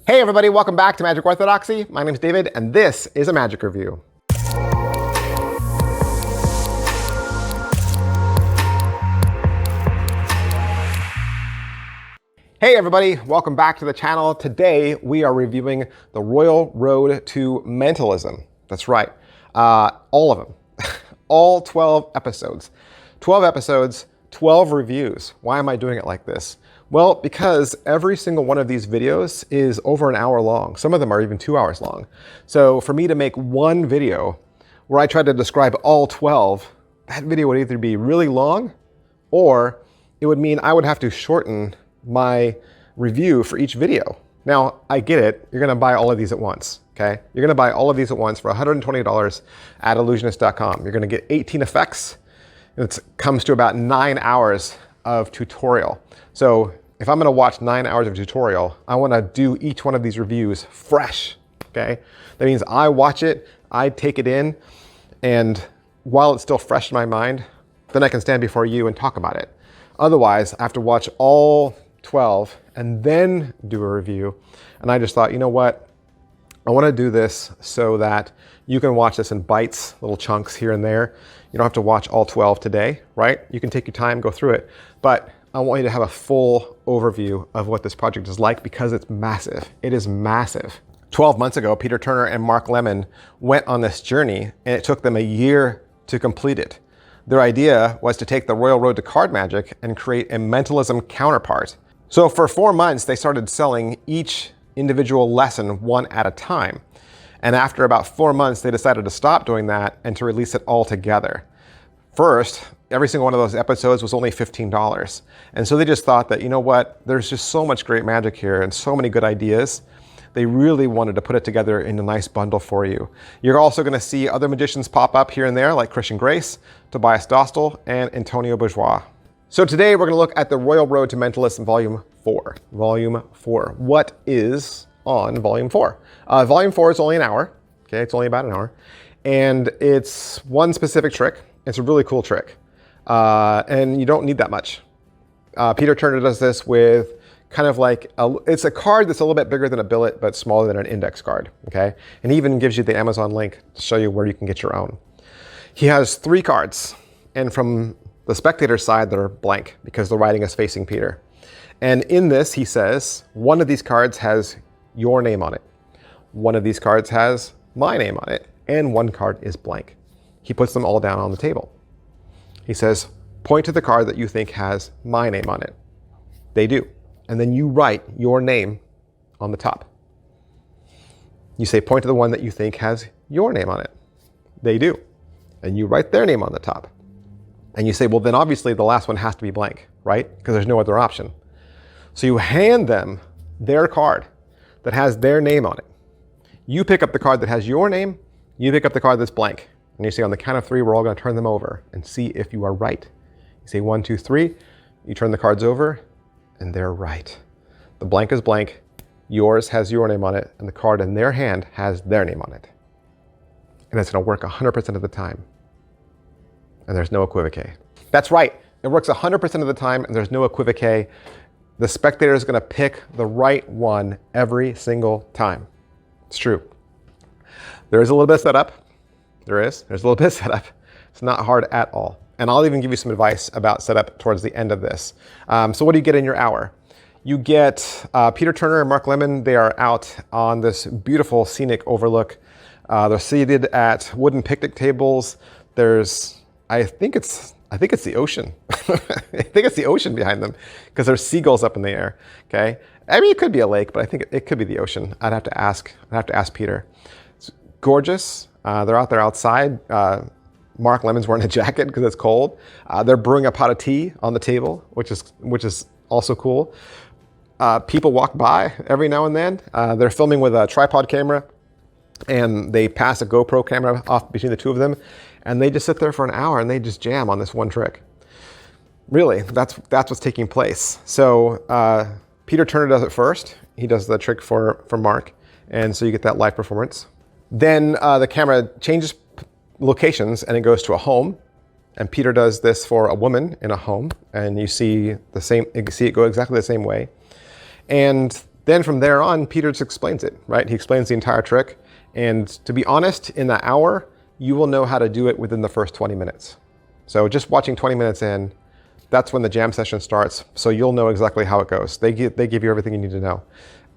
Hey everybody, welcome back to Magic Orthodoxy. My name is David, and this is a magic review. Hey everybody, welcome back to the channel. Today we are reviewing The Royal Road to Mentalism. That's right, all of them. All 12 episodes. 12 episodes, 12 reviews. Why am I doing it like this? Well, because every single one of these videos is over an hour long. Some of them are even 2 hours long. So for me to make one video where I try to describe all 12, that video would either be really long or it would mean I would have to shorten my review for each video. Now, I get it. You're going to buy all of these at once, okay? You're going to buy all of these at once for $120 at Ellusionist.com. You're going to get 18 effects. It comes to about 9 hours of tutorial. So if I'm going to watch 9 hours of tutorial, I want to do each one of these reviews fresh, okay? That means I watch it, I take it in, and while it's still fresh in my mind, then I can stand before you and talk about it. Otherwise, I have to watch all 12 and then do a review. And I just thought, you know what? I want to do this so that you can watch this in bites, little chunks here and there. You don't have to watch all 12 today, right? You can take your time, go through it. But I want you to have a full overview of what this project is like because it's massive. It is massive. 12 months ago, Peter Turner and Mark Lemon went on this journey and it took them a year to complete it. Their idea was to take the Royal Road to card magic and create a mentalism counterpart. So for 4 months, they started selling each individual lesson one at a time. And after about 4 months, they decided to stop doing that and to release it all together. First, every single one of those episodes was only $15. And so they just thought that, you know what, there's just so much great magic here and so many good ideas. They really wanted to put it together in a nice bundle for you. You're also going to see other magicians pop up here and there, like Christian Grace, Tobias Dostal, and Antonio Bourgeois. So today we're going to look at the Royal Road to Mentalism Volume 4. Volume 4. What is on Volume 4? Volume 4 is only an hour. Okay, it's only about an hour. And it's one specific trick. It's a really cool trick. And you don't need that much. Peter Turner does this with kind of like, it's a card that's a little bit bigger than a billet, but smaller than an index card, okay? And he even gives you the Amazon link to show you where you can get your own. He has 3 cards, and from the spectator side, they're blank because the writing is facing Peter. And in this, he says, one of these cards has your name on it. One of these cards has my name on it, and one card is blank. He puts them all down on the table. He says, point to the card that you think has my name on it. They do. And then you write your name on the top. You say, point to the one that you think has your name on it. They do. And you write their name on the top. And you say, well, then obviously the last one has to be blank, right? Because there's no other option. So you hand them their card that has their name on it. You pick up the card that has your name. You pick up the card that's blank. And you say, on the count of 3, we're all going to turn them over and see if you are right. You say 1, 2, 3. You turn the cards over, and they're right. The blank is blank. Yours has your name on it, and the card in their hand has their name on it. And it's going to work 100% of the time. And there's no equivoque. That's right. It works 100% of the time, and there's no equivoque. The spectator is going to pick the right one every single time. It's true. There is a little bit of setup. There's a little bit of setup. It's not hard at all. And I'll even give you some advice about setup towards the end of this. So what do you get in your hour? You get Peter Turner and Mark Lemon. They are out on this beautiful scenic overlook. They're seated at wooden picnic tables. There's, I think it's the ocean. I think it's the ocean behind them because there's seagulls up in the air. Okay. I mean, it could be a lake, but I think it could be the ocean. I'd have to ask Peter. It's gorgeous. They're out there outside. Mark Lemon's wearing a jacket because it's cold. They're brewing a pot of tea on the table, which is also cool. People walk by every now and then. They're filming with a tripod camera, and they pass a GoPro camera off between the two of them, and they just sit there for an hour and they just jam on this one trick. Really, that's what's taking place. So Peter Turner does it first. He does the trick for Mark, and so you get that live performance. Then the camera changes locations and it goes to a home, and Peter does this for a woman in a home, and you see it go exactly the same way. And Then from there on, Peter just explains it, right? He explains the entire trick. And to be honest, in that hour, you will know how to do it within the first 20 minutes. So just watching 20 minutes in, that's when the jam session starts. So you'll know exactly how it goes. They give you everything you need to know.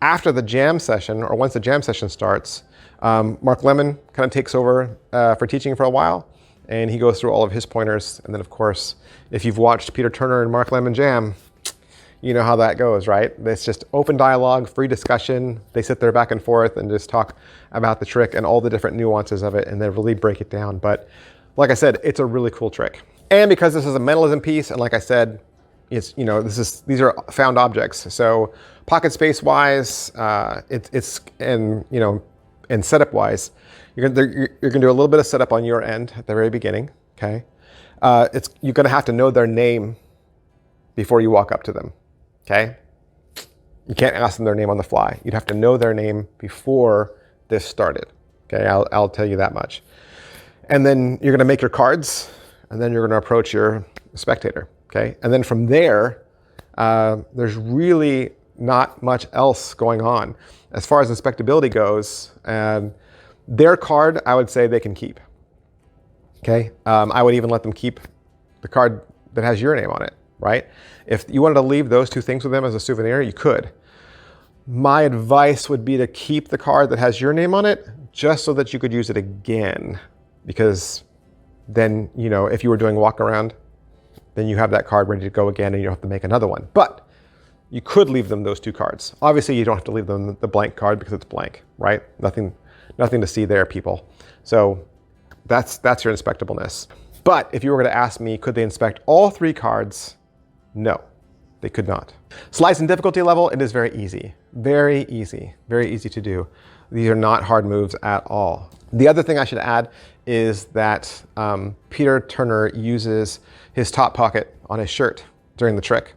After the jam session, or once the jam session starts, Mark Lemon kind of takes over for teaching for a while, and he goes through all of his pointers. And then of course, if you've watched Peter Turner and Mark Lemon jam, you know how that goes, right? It's just open dialogue, free discussion. They sit there back and forth and just talk about the trick and all the different nuances of it, and then really break it down. But like I said, it's a really cool trick. And because this is a mentalism piece, and like I said, it's, you know, these are found objects. So pocket space wise, it's and, you know, and setup wise, you're gonna do a little bit of setup on your end at the very beginning. Okay, you're gonna have to know their name before you walk up to them. Okay, you can't ask them their name on the fly. You'd have to know their name before this started. Okay, I'll tell you that much. And then you're gonna make your cards, and then you're gonna approach your spectator. Okay, and then from there, there's really not much else going on. As far as inspectability goes, their card, I would say they can keep. Okay, I would even let them keep the card that has your name on it, right? If you wanted to leave those two things with them as a souvenir, you could. My advice would be to keep the card that has your name on it, just so that you could use it again. Because then, you know, if you were doing walk around, then you have that card ready to go again and you don't have to make another one. But you could leave them those two cards. Obviously, you don't have to leave them the blank card because it's blank, right? Nothing to see there, people. So that's your inspectableness. But if you were going to ask me, could they inspect all 3 cards? No, they could not. Slice and difficulty level, it is very easy. Very easy to do. These are not hard moves at all. The other thing I should add is that Peter Turner uses his top pocket on his shirt during the trick.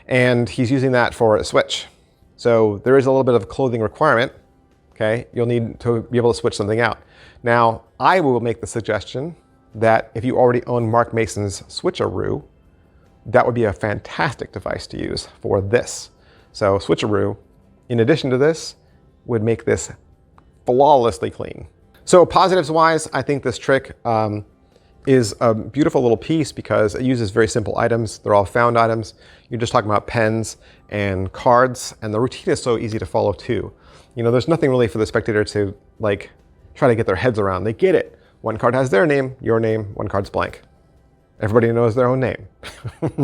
And he's using that for a switch. So there is a little bit of clothing requirement. Okay, you'll need to be able to switch something out. Now, I will make the suggestion that if you already own Mark Mason's switcheroo, that would be a fantastic device to use for this. So switcheroo, in addition to this, would make this flawlessly clean. So positives wise, I think this trick is a beautiful little piece because it uses very simple items. They're all found items. You're just talking about pens and cards, and the routine is so easy to follow too. You know, there's nothing really for the spectator to like try to get their heads around. They get it. One card has their name, your name, one card's blank. Everybody knows their own name,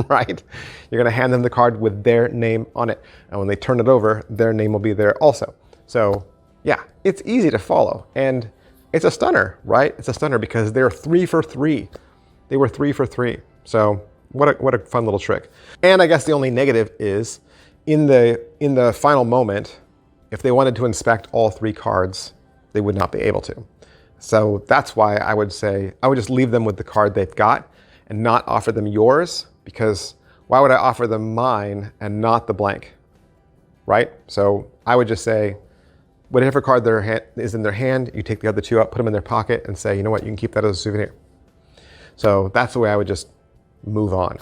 right? You're gonna hand them the card with their name on it. And when they turn it over, their name will be there also. So yeah, it's easy to follow. And it's a stunner, right? It's a stunner because they're 3 for 3. They were 3 for 3. So what a fun little trick. And I guess the only negative is in the final moment, if they wanted to inspect all 3 cards, they would not be able to. So that's why I would say, I would just leave them with the card they've got and not offer them yours, because why would I offer them mine and not the blank, right? So I would just say, whatever card is in their hand, you take the other 2 out, put them in their pocket and say, you know what, you can keep that as a souvenir. So that's the way I would just move on.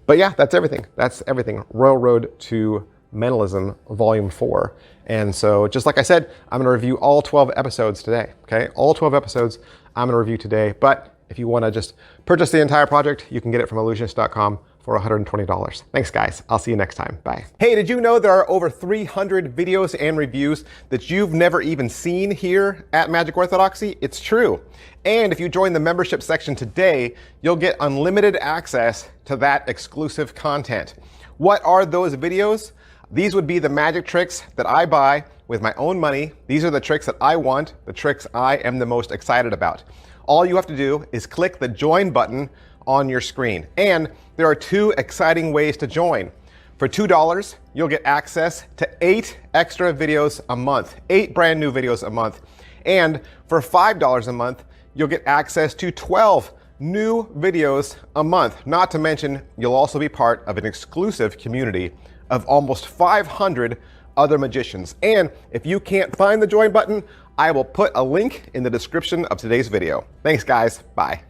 But yeah, that's everything. That's everything. Royal Road to Mentalism, Volume 4. And so just like I said, I'm gonna review all 12 episodes today, okay? All 12 episodes I'm gonna review today, but if you wanna just purchase the entire project, you can get it from Ellusionist.com for $120. Thanks guys, I'll see you next time, bye. Hey, did you know there are over 300 videos and reviews that you've never even seen here at Magic Orthodoxy? It's true. And if you join the membership section today, you'll get unlimited access to that exclusive content. What are those videos? These would be the magic tricks that I buy with my own money. These are the tricks that I want, the tricks I am the most excited about. All you have to do is click the join button on your screen. And there are 2 exciting ways to join. For $2, you'll get access to 8 extra videos a month, 8 brand new videos a month. And for $5 a month, you'll get access to 12 new videos a month. Not to mention, you'll also be part of an exclusive community of almost 500 other magicians. And if you can't find the join button, I will put a link in the description of today's video. Thanks guys, bye.